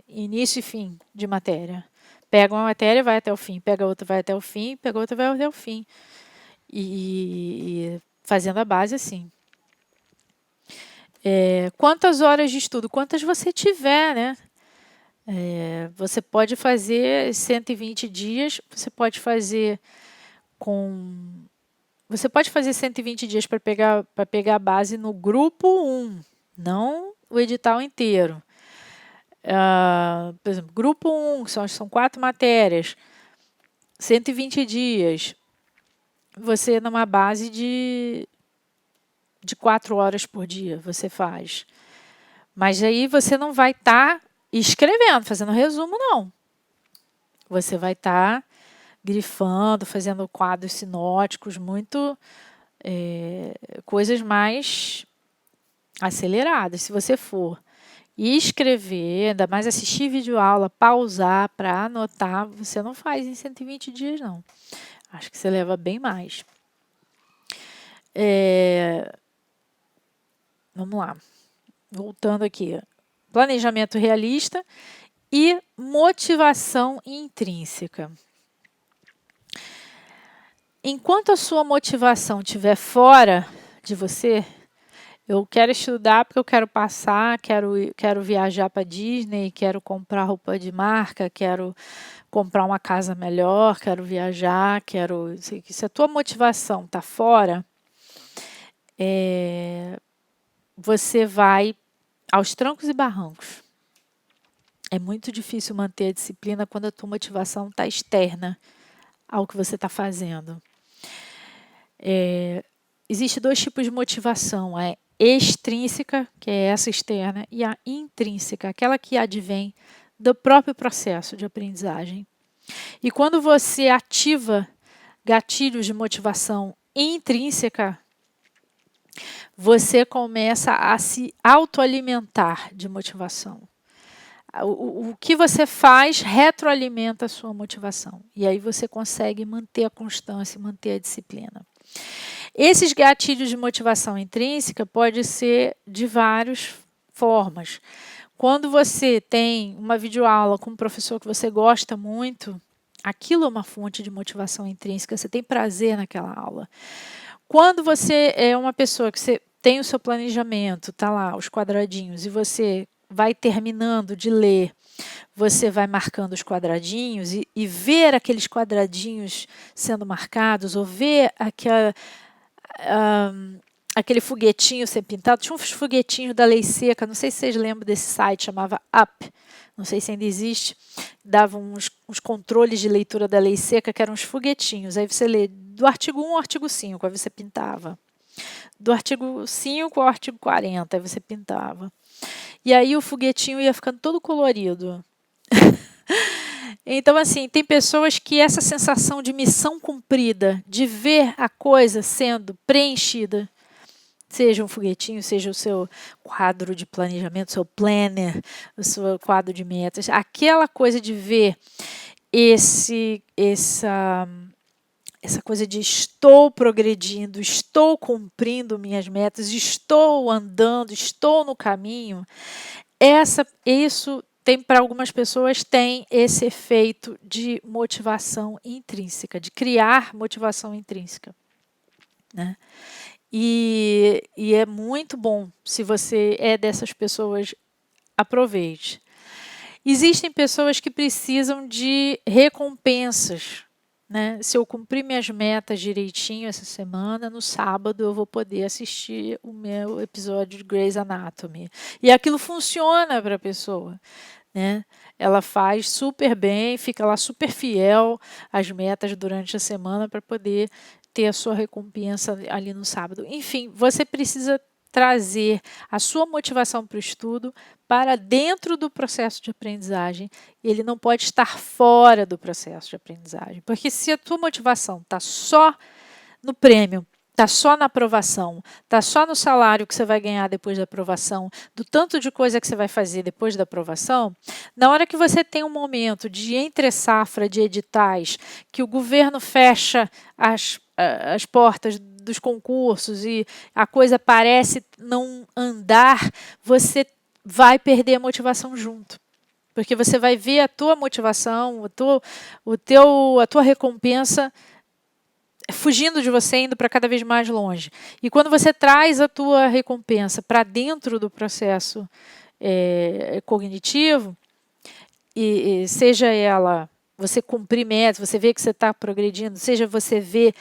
Speaker 1: início e fim de matéria. Pega uma matéria, vai até o fim, pega outra, vai até o fim, pega outra, vai até o fim. E fazendo a base assim. Quantas horas de estudo? Quantas você tiver, né? Você pode fazer 120 dias, você pode fazer 120 dias para pegar a base no grupo 1, não o edital inteiro. Por exemplo, grupo 1, são 4 matérias, 120 dias. Você, numa base de 4 horas por dia, você faz. Mas aí você não vai estar escrevendo, fazendo resumo, não. Você vai estar grifando, fazendo quadros sinóticos, coisas mais aceleradas. Se você for escrever, ainda mais assistir videoaula, pausar para anotar, você não faz em 120 dias, não. Acho que você leva bem mais. Vamos lá. Voltando aqui. Planejamento realista e motivação intrínseca. Enquanto a sua motivação estiver fora de você, eu quero estudar porque eu quero passar, quero viajar para Disney, quero comprar roupa de marca, quero comprar uma casa melhor, quero viajar, se a tua motivação está fora, você vai aos trancos e barrancos. É muito difícil manter a disciplina quando a tua motivação está externa ao que você está fazendo. Existem 2 tipos de motivação, a extrínseca, que é essa externa, e a intrínseca, aquela que advém do próprio processo de aprendizagem. E quando você ativa gatilhos de motivação intrínseca, você começa a se autoalimentar de motivação. O que você faz retroalimenta a sua motivação. E aí você consegue manter a constância, manter a disciplina. Esses gatilhos de motivação intrínseca podem ser de várias formas. Quando você tem uma videoaula com um professor que você gosta muito, aquilo é uma fonte de motivação intrínseca, você tem prazer naquela aula. Quando você é uma pessoa que você tem o seu planejamento, tá lá, os quadradinhos, e você vai terminando de ler, você vai marcando os quadradinhos e ver aqueles quadradinhos sendo marcados, ou ver aquele foguetinho ser pintado. Tinha uns foguetinhos da Lei Seca, não sei se vocês lembram desse site, chamava Up, não sei se ainda existe, davam uns controles de leitura da Lei Seca, que eram uns foguetinhos, aí você lê do artigo 1 ao artigo 5, aí você pintava. Do artigo 5 ao artigo 40, aí você pintava. E aí o foguetinho ia ficando todo colorido. Então, assim, tem pessoas que essa sensação de missão cumprida, de ver a coisa sendo preenchida, seja um foguetinho, seja o seu quadro de planejamento, o seu planner, o seu quadro de metas, aquela coisa de ver essa coisa de estou progredindo, estou cumprindo minhas metas, estou andando, estou no caminho, isso tem, para algumas pessoas, tem esse efeito de motivação intrínseca, de criar motivação intrínseca, né? E é muito bom, se você é dessas pessoas, aproveite. Existem pessoas que precisam de recompensas, né? Se eu cumprir minhas metas direitinho essa semana, no sábado eu vou poder assistir o meu episódio de Grey's Anatomy. E aquilo funciona para a pessoa, né? Ela faz super bem, fica lá super fiel às metas durante a semana para poder ter a sua recompensa ali no sábado. Enfim, você precisa trazer a sua motivação para o estudo para dentro do processo de aprendizagem. Ele não pode estar fora do processo de aprendizagem, porque se a tua motivação está só no prêmio, Está só na aprovação, está só no salário que você vai ganhar depois da aprovação, do tanto de coisa que você vai fazer depois da aprovação, na hora que você tem um momento de entre-safra de editais, que o governo fecha as portas dos concursos e a coisa parece não andar, você vai perder a motivação junto. Porque você vai ver a tua motivação, a tua recompensa fugindo de você, indo para cada vez mais longe. E quando você traz a tua recompensa para dentro do processo cognitivo, e seja ela você cumprir metas, você vê que você está progredindo, seja você ver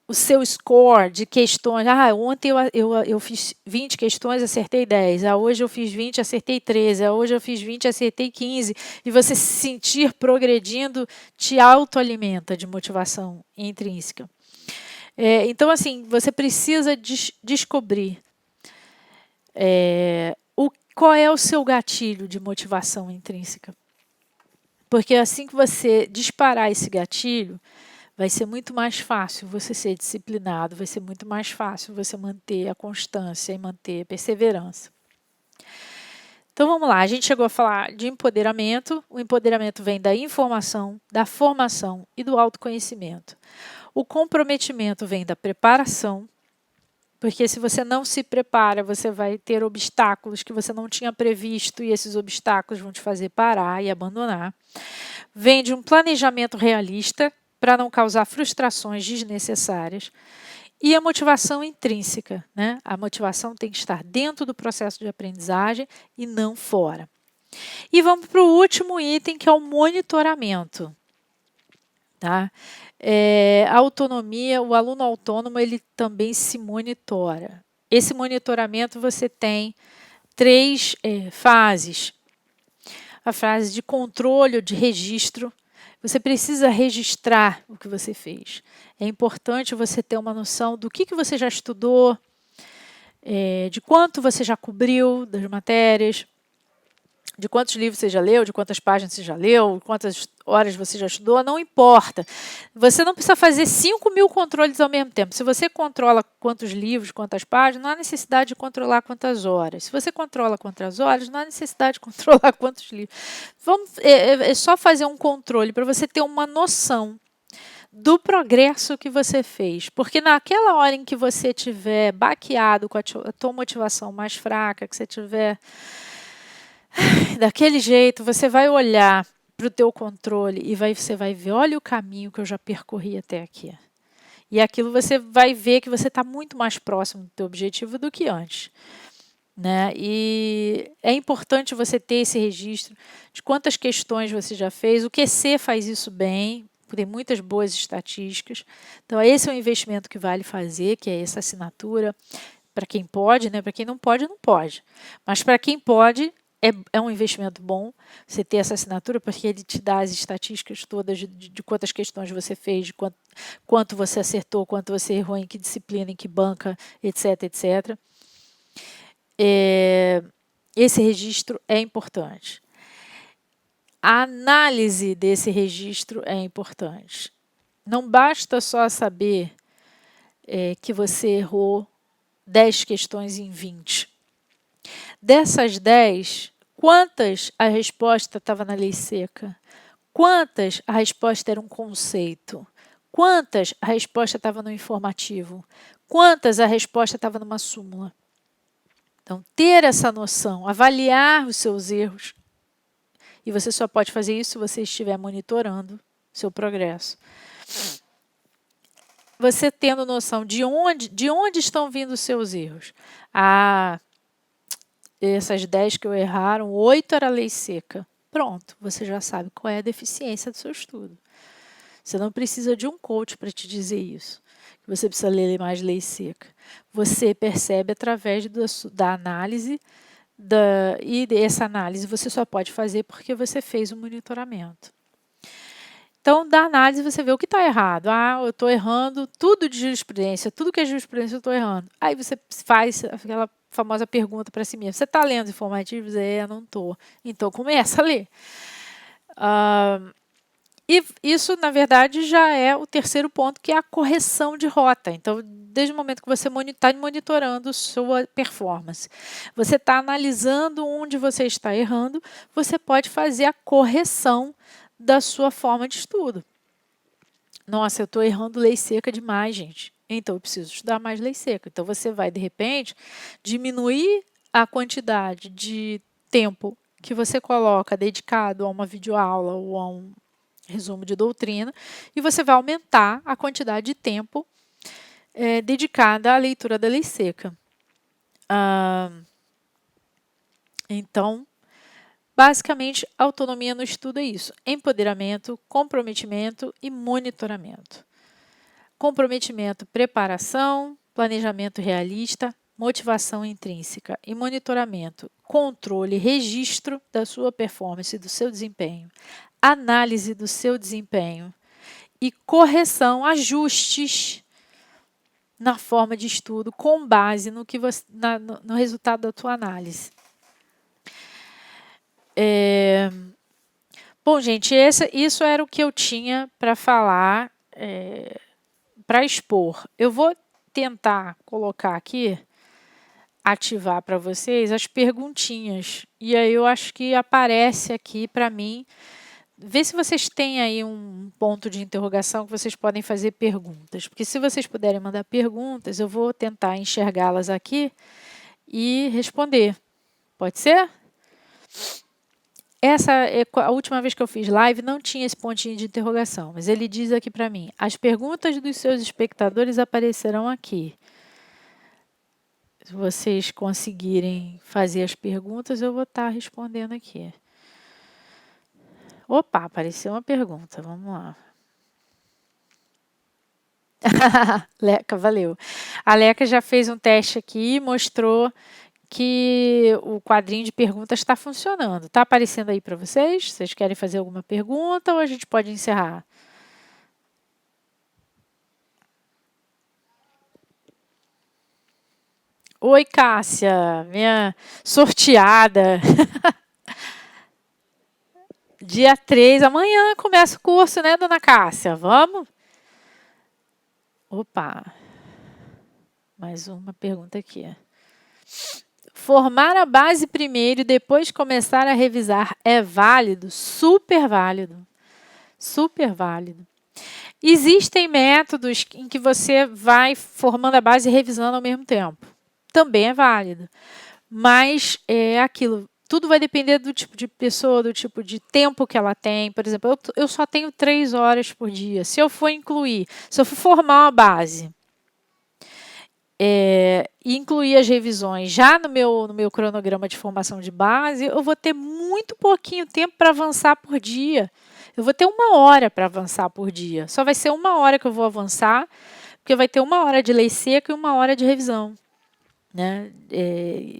Speaker 1: o seu score de questões. Ontem eu fiz 20 questões, acertei 10. Hoje eu fiz 20, acertei 13. Hoje eu fiz 20, acertei 15. E você se sentir progredindo te autoalimenta de motivação intrínseca. Então, assim, você precisa descobrir qual é o seu gatilho de motivação intrínseca. Porque assim que você disparar esse gatilho, vai ser muito mais fácil você ser disciplinado, vai ser muito mais fácil você manter a constância e manter a perseverança. Então vamos lá, a gente chegou a falar de empoderamento. O empoderamento vem da informação, da formação e do autoconhecimento. O comprometimento vem da preparação, porque se você não se prepara, você vai ter obstáculos que você não tinha previsto e esses obstáculos vão te fazer parar e abandonar. Vem de um planejamento realista, para não causar frustrações desnecessárias. E a motivação intrínseca, né? A motivação tem que estar dentro do processo de aprendizagem e não fora. E vamos para o último item, que é o monitoramento. Tá? A autonomia, o aluno autônomo, ele também se monitora. Esse monitoramento você tem 3 fases. A fase de controle ou de registro. Você precisa registrar o que você fez. É importante você ter uma noção do que você já estudou, de quanto você já cobriu das matérias, de quantos livros você já leu, de quantas páginas você já leu, quantas horas você já estudou, não importa. Você não precisa fazer 5.000 controles ao mesmo tempo. Se você controla quantos livros, quantas páginas, não há necessidade de controlar quantas horas. Se você controla quantas horas, não há necessidade de controlar quantos livros. É só fazer um controle para você ter uma noção do progresso que você fez. Porque naquela hora em que você estiver baqueado com a tua motivação mais fraca, que você tiver daquele jeito, você vai olhar para o teu controle e você vai ver, olha o caminho que eu já percorri até aqui. E aquilo você vai ver que você está muito mais próximo do teu objetivo do que antes. Né? E é importante você ter esse registro de quantas questões você já fez. O QC faz isso bem, tem muitas boas estatísticas. Então, esse é um investimento que vale fazer, que é essa assinatura. Para quem pode, né? Para quem não pode, não pode. Mas para quem pode, é um investimento bom você ter essa assinatura, porque ele te dá as estatísticas todas de quantas questões você fez, de quanto você acertou, quanto você errou, em que disciplina, em que banca, etc, etc. Esse registro é importante. A análise desse registro é importante. Não basta só saber que você errou 10 questões em 20. Dessas 10, quantas a resposta estava na lei seca? Quantas a resposta era um conceito? Quantas a resposta estava no informativo? Quantas a resposta estava numa súmula? Então, ter essa noção, avaliar os seus erros. E você só pode fazer isso se você estiver monitorando seu progresso. Você tendo noção de onde estão vindo os seus erros. Essas 10 que eu erraram, 8 era lei seca. Pronto, você já sabe qual é a deficiência do seu estudo. Você não precisa de um coach para te dizer isso. Você precisa ler mais lei seca. Você percebe através da análise, e essa análise você só pode fazer porque você fez um monitoramento. Então, da análise você vê o que está errado. Eu estou errando tudo de jurisprudência, tudo que é jurisprudência eu estou errando. Aí você faz aquela famosa pergunta para si mesmo. Você está lendo os informativos? Não estou. Então, começa a ler. E isso, na verdade, já é o terceiro ponto, que é a correção de rota. Então, desde o momento que você está monitorando sua performance, você está analisando onde você está errando, você pode fazer a correção da sua forma de estudo. Nossa, eu estou errando lei seca demais, gente. Então, eu preciso estudar mais lei seca. Então, você vai, de repente, diminuir a quantidade de tempo que você coloca dedicado a uma videoaula ou a um resumo de doutrina, e você vai aumentar a quantidade de tempo dedicada à leitura da lei seca. Então, basicamente, autonomia no estudo é isso: empoderamento, comprometimento e monitoramento. Comprometimento, preparação, planejamento realista, motivação intrínseca, e monitoramento, controle, registro da sua performance e do seu desempenho, análise do seu desempenho e correção, ajustes na forma de estudo com base no que você, no resultado da tua análise. Bom, gente, isso era o que eu tinha para falar, para expor. Eu vou tentar colocar aqui, ativar para vocês as perguntinhas. E aí eu acho que aparece aqui para mim. Vê se vocês têm aí um ponto de interrogação que vocês podem fazer perguntas. Porque se vocês puderem mandar perguntas, eu vou tentar enxergá-las aqui e responder. Pode ser? A última vez que eu fiz live não tinha esse pontinho de interrogação, mas ele diz aqui para mim: as perguntas dos seus espectadores aparecerão aqui. Se vocês conseguirem fazer as perguntas, eu vou estar respondendo aqui. Opa, apareceu uma pergunta, vamos lá. Leca, valeu. A Leca já fez um teste aqui e mostrou que o quadrinho de perguntas está funcionando. Está aparecendo aí para vocês? Vocês querem fazer alguma pergunta ou a gente pode encerrar? Oi, Cássia, minha sorteada. Dia 3, amanhã começa o curso, né, dona Cássia? Vamos? Opa, mais uma pergunta aqui. Formar a base primeiro e depois começar a revisar é válido? Super válido. Super válido. Existem métodos em que você vai formando a base e revisando ao mesmo tempo. Também é válido. Mas é aquilo. Tudo vai depender do tipo de pessoa, do tipo de tempo que ela tem. Por exemplo, eu só tenho 3 horas por dia. Se eu for formar uma base e incluir as revisões já no meu cronograma de formação de base, eu vou ter muito pouquinho tempo para avançar por dia. Eu vou ter 1 hora para avançar por dia. Só vai ser 1 hora que eu vou avançar, porque vai ter 1 hora de lei seca e 1 hora de revisão. Né?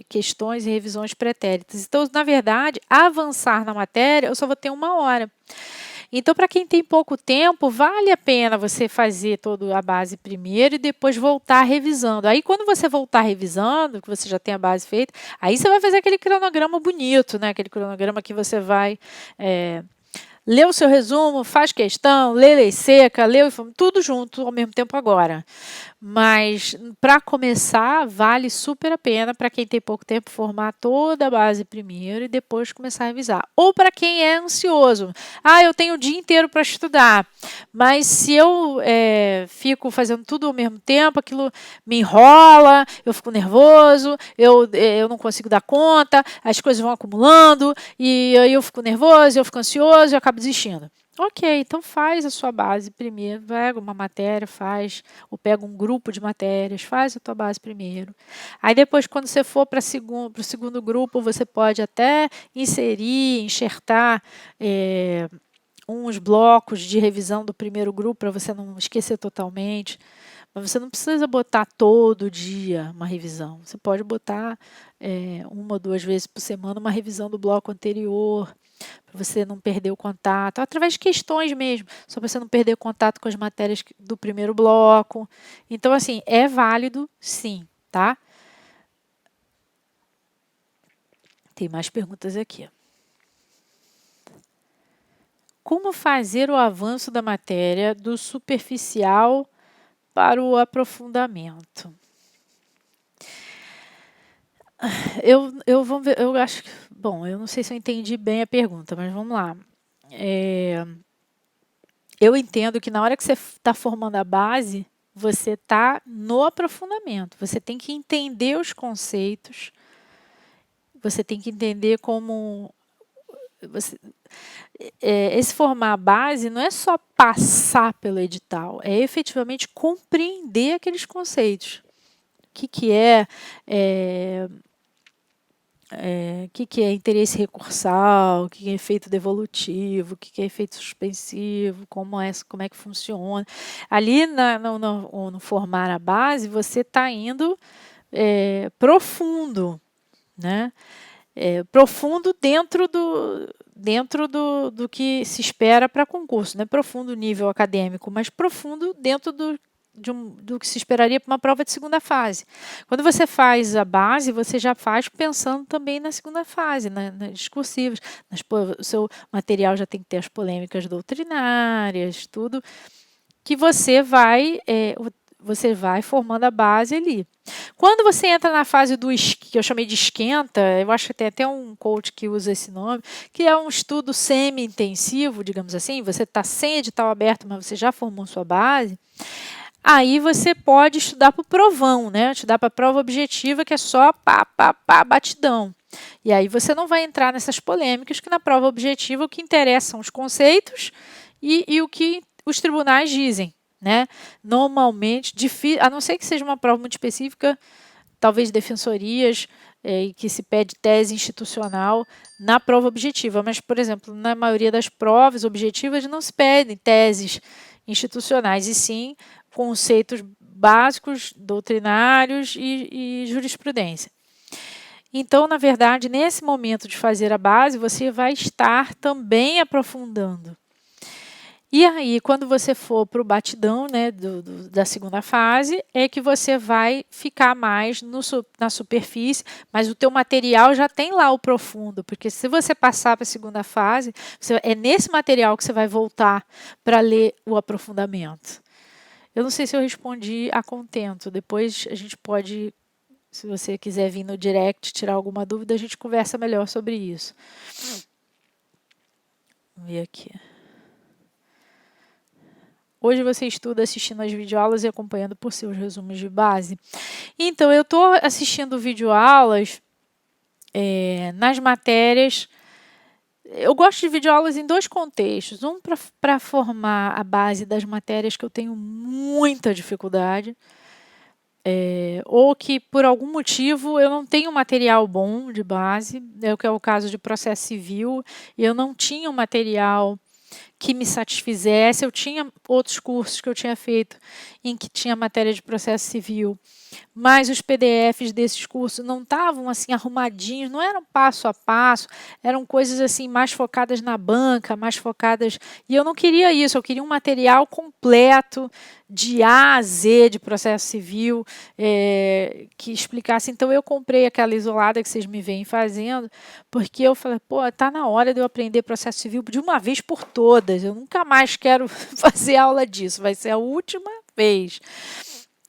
Speaker 1: Questões e revisões pretéritas. Então, na verdade, avançar na matéria, eu só vou ter 1 hora. Então, para quem tem pouco tempo, vale a pena você fazer toda a base primeiro e depois voltar revisando. Aí, quando você voltar revisando, que você já tem a base feita, aí você vai fazer aquele cronograma bonito, né? Aquele cronograma que você vai lê o seu resumo, faz questão, lê lei seca, lê tudo junto ao mesmo tempo agora. Mas, para começar, vale super a pena para quem tem pouco tempo formar toda a base primeiro e depois começar a revisar. Ou para quem é ansioso. Eu tenho o dia inteiro para estudar, mas se eu fico fazendo tudo ao mesmo tempo, aquilo me enrola, eu fico nervoso, eu não consigo dar conta, as coisas vão acumulando e aí eu fico nervoso, eu fico ansioso e eu acabo desistindo. Ok, então faz a sua base primeiro, pega uma matéria, ou pega um grupo de matérias, faz a tua base primeiro. Aí depois, quando você for para o segundo grupo, você pode até enxertar uns blocos de revisão do primeiro grupo para você não esquecer totalmente. Mas você não precisa botar todo dia uma revisão. Você pode botar 1 ou 2 vezes por semana uma revisão do bloco anterior, para você não perder o contato, através de questões mesmo, só para você não perder o contato com as matérias do primeiro bloco. Então, assim, é válido sim, tá? Tem mais perguntas aqui. Como fazer o avanço da matéria do superficial para o aprofundamento? Eu acho que, bom, eu não sei se eu entendi bem a pergunta, mas vamos lá. Eu entendo que na hora que você está formando a base, você está no aprofundamento. Você tem que entender os conceitos, você tem que entender como esse formar a base não é só passar pelo edital, é efetivamente compreender aqueles conceitos. O que é, que é interesse recursal, o que é efeito devolutivo, o que é efeito suspensivo, como é que funciona. Ali no formar a base, você está indo profundo, né? Profundo dentro do que se espera para concurso. Não é profundo nível acadêmico, mas profundo dentro do que se esperaria para uma prova de segunda fase. Quando você faz a base, você já faz pensando também na segunda fase, nas discursivas. O seu material já tem que ter as polêmicas doutrinárias, tudo que você vai formando a base ali. Quando você entra na fase que eu chamei de esquenta, eu acho que tem até um coach que usa esse nome, que é um estudo semi-intensivo, digamos assim, você está sem edital aberto, mas você já formou sua base, aí você pode estudar para o provão, né? Estudar para a prova objetiva, que é só batidão. E aí você não vai entrar nessas polêmicas, que na prova objetiva o que interessa são os conceitos e o que os tribunais dizem. Né? Normalmente, a não ser que seja uma prova muito específica, talvez defensorias, e que se pede tese institucional na prova objetiva. Mas, por exemplo, na maioria das provas objetivas não se pedem teses institucionais, e sim conceitos básicos, doutrinários e jurisprudência. Então, na verdade, nesse momento de fazer a base, você vai estar também aprofundando. E aí, quando você for para o batidão, né, da segunda fase, é que você vai ficar mais na superfície, mas o teu material já tem lá o profundo, porque se você passar para a segunda fase, é nesse material que você vai voltar para ler o aprofundamento. Eu não sei se eu respondi a contento, depois a gente pode, se você quiser vir no direct tirar alguma dúvida, a gente conversa melhor sobre isso. Vamos ver aqui. Hoje você estuda assistindo as videoaulas e acompanhando por seus resumos de base. Então, eu estou assistindo videoaulas nas matérias. Eu gosto de videoaulas em dois contextos. Um, para formar a base das matérias que eu tenho muita dificuldade. Ou que, por algum motivo, eu não tenho material bom de base. Que é o caso de processo civil. E eu não tinha um material que me satisfizesse. Eu tinha outros cursos que eu tinha feito em que tinha matéria de processo civil, mas os PDFs desses cursos não estavam assim arrumadinhos, não eram passo a passo, eram coisas assim mais focadas na banca, mais focadas. E eu não queria isso, eu queria um material completo de A a Z de processo civil que explicasse. Então eu comprei aquela isolada que vocês me veem fazendo, porque eu falei, pô, tá na hora de eu aprender processo civil de uma vez por todas. Eu nunca mais quero fazer aula disso, vai ser a última vez.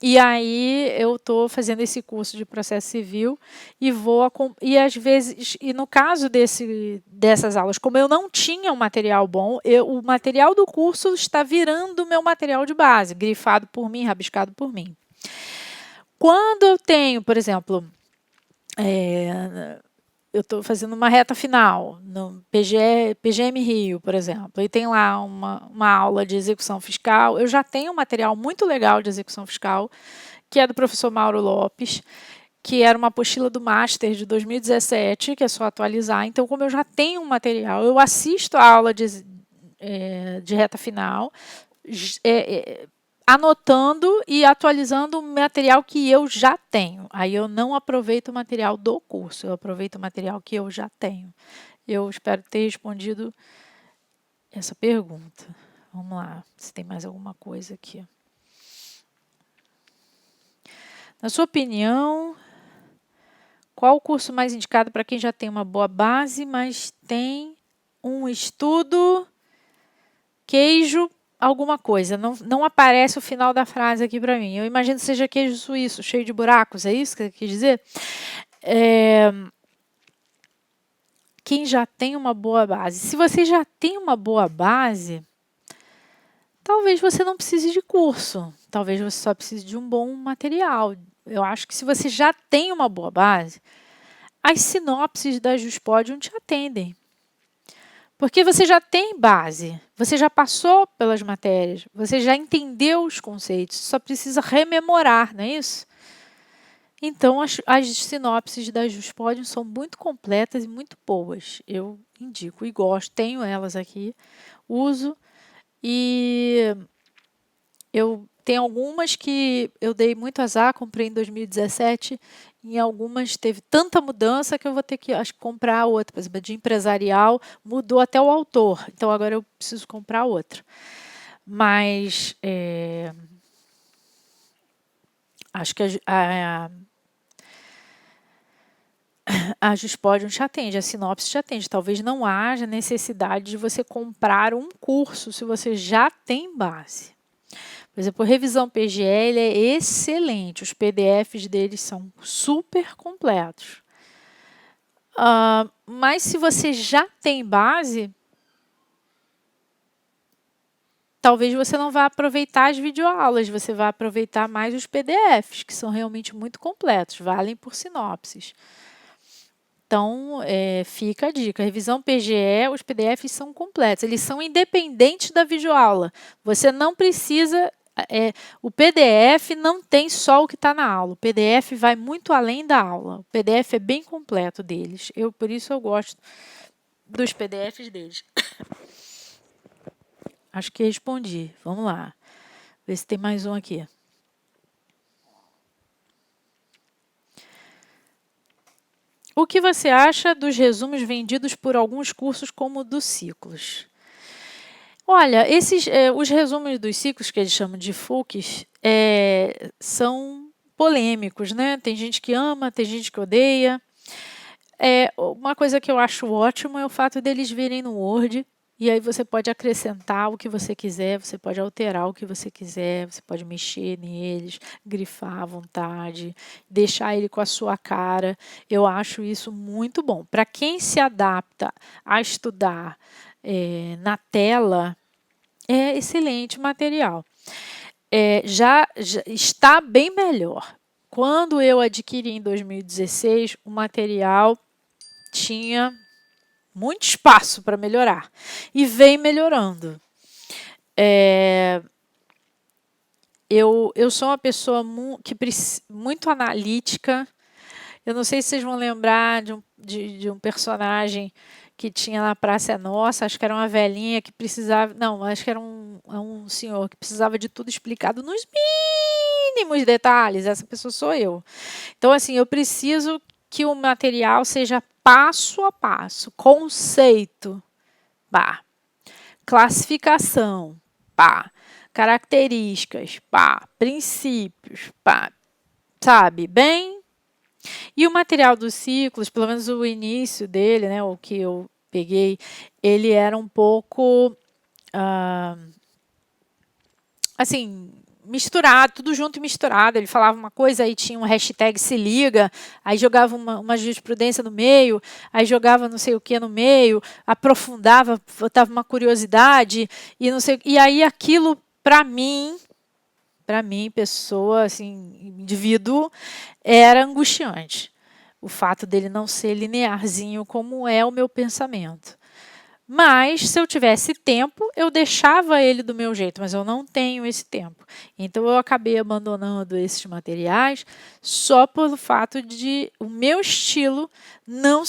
Speaker 1: E aí eu estou fazendo esse curso de processo civil e às vezes, e no caso dessas aulas, como eu não tinha um material bom, o material do curso está virando o meu material de base, grifado por mim, rabiscado por mim. Quando eu tenho, por exemplo, eu estou fazendo uma reta final no PGM Rio, por exemplo, e tem lá uma aula de execução fiscal. Eu já tenho um material muito legal de execução fiscal, que é do professor Mauro Lopes, que era uma apostila do Master de 2017, que é só atualizar. Então, como eu já tenho um material, eu assisto a aula de reta final, anotando e atualizando o material que eu já tenho. Aí eu não aproveito o material do curso, eu aproveito o material que eu já tenho. Eu espero ter respondido essa pergunta. Vamos lá, se tem mais alguma coisa aqui. Na sua opinião, qual o curso mais indicado para quem já tem uma boa base, mas tem um estudo queijo alguma coisa. Não aparece o final da frase aqui para mim. Eu imagino que seja queijo suíço, cheio de buracos. É isso que você quis dizer? Quem já tem uma boa base. Se você já tem uma boa base, talvez você não precise de curso. Talvez você só precise de um bom material. Eu acho que se você já tem uma boa base, as sinopses da Juspodium te atendem. Porque você já tem base, você já passou pelas matérias, você já entendeu os conceitos, só precisa rememorar, não é isso? Então, as sinopses da Juspodium são muito completas e muito boas. Eu indico e gosto, tenho elas aqui, uso e eu tenho algumas que eu dei muito azar, comprei em 2017. Em algumas teve tanta mudança que eu vou ter que, acho, comprar outra. Por exemplo, de empresarial mudou até o autor. Então agora eu preciso comprar outra. Mas acho que a Juspodium te atende, a sinopse te atende. Talvez não haja necessidade de você comprar um curso se você já tem base. Por exemplo, revisão PGL é excelente, os PDFs deles são super completos. Mas se você já tem base, talvez você não vá aproveitar as videoaulas, você vai aproveitar mais os PDFs, que são realmente muito completos, valem por sinopses. Então, fica a dica. Revisão PGE, os PDFs são completos. Eles são independentes da videoaula. Você não precisa... o PDF não tem só o que está na aula. O PDF vai muito além da aula. O PDF é bem completo deles. Por isso eu gosto dos PDFs deles. Acho que respondi. Vamos lá. Ver se tem mais um aqui. O que você acha dos resumos vendidos por alguns cursos como o do Ciclos? Olha, os resumos dos ciclos, que eles chamam de FUCs, são polêmicos, né? Tem gente que ama, tem gente que odeia. Uma coisa que eu acho ótimo é o fato deles virem no Word, e aí você pode acrescentar o que você quiser, você pode alterar o que você quiser, você pode mexer neles, grifar à vontade, deixar ele com a sua cara. Eu acho isso muito bom. Para quem se adapta a estudar na tela, é excelente material. Já está bem melhor. Quando eu adquiri em 2016, o material tinha muito espaço para melhorar e vem melhorando. Eu sou uma pessoa muito analítica. Eu não sei se vocês vão lembrar de um personagem que tinha na Praça é Nossa, acho que era uma velhinha que precisava... Não, acho que era um senhor que precisava de tudo explicado nos mínimos detalhes. Essa pessoa sou eu. Então, assim, eu preciso que o material seja passo a passo. Conceito, pá. Classificação, pá. Características, pá. Princípios, pá. Sabe? Bem... E o material dos ciclos, pelo menos o início dele, né, o que eu peguei, ele era um pouco, assim, misturado, tudo junto e misturado. Ele falava uma coisa, aí tinha um hashtag se liga, aí jogava uma jurisprudência no meio, aí jogava não sei o que no meio, aprofundava, botava uma curiosidade, e não sei, e aí aquilo, para mim, pessoa, assim, indivíduo, era angustiante. O fato dele não ser linearzinho como é o meu pensamento. Mas, se eu tivesse tempo, eu deixava ele do meu jeito, mas eu não tenho esse tempo. Então, eu acabei abandonando esses materiais só pelo fato de o meu estilo não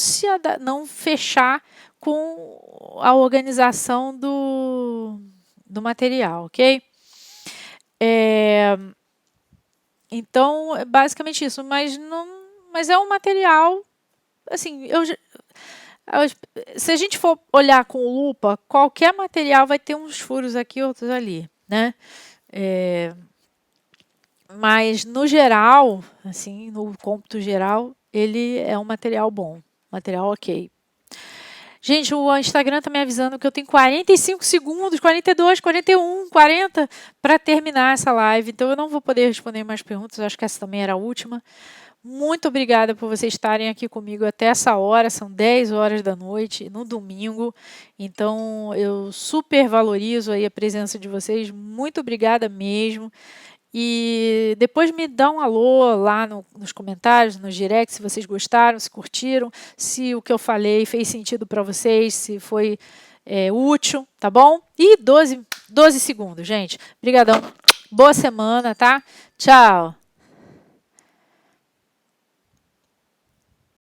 Speaker 1: fechar com a organização do material, ok? Então, é basicamente isso, mas é um material, assim, se a gente for olhar com lupa, qualquer material vai ter uns furos aqui, outros ali, né? Mas no geral, assim, no cômputo geral, ele é um material bom, material ok. Gente, o Instagram tá me avisando que eu tenho 45 segundos, 42, 41, 40 para terminar essa live. Então eu não vou poder responder mais perguntas. Eu acho que essa também era a última. Muito obrigada por vocês estarem aqui comigo até essa hora. São 10 horas da noite, no domingo. Então eu super valorizo aí a presença de vocês. Muito obrigada mesmo. E depois me dá um alô lá nos comentários, no direct, se vocês gostaram, se curtiram, se o que eu falei fez sentido para vocês, se foi útil, tá bom? E 12 segundos, gente. Obrigadão. Boa semana, tá? Tchau.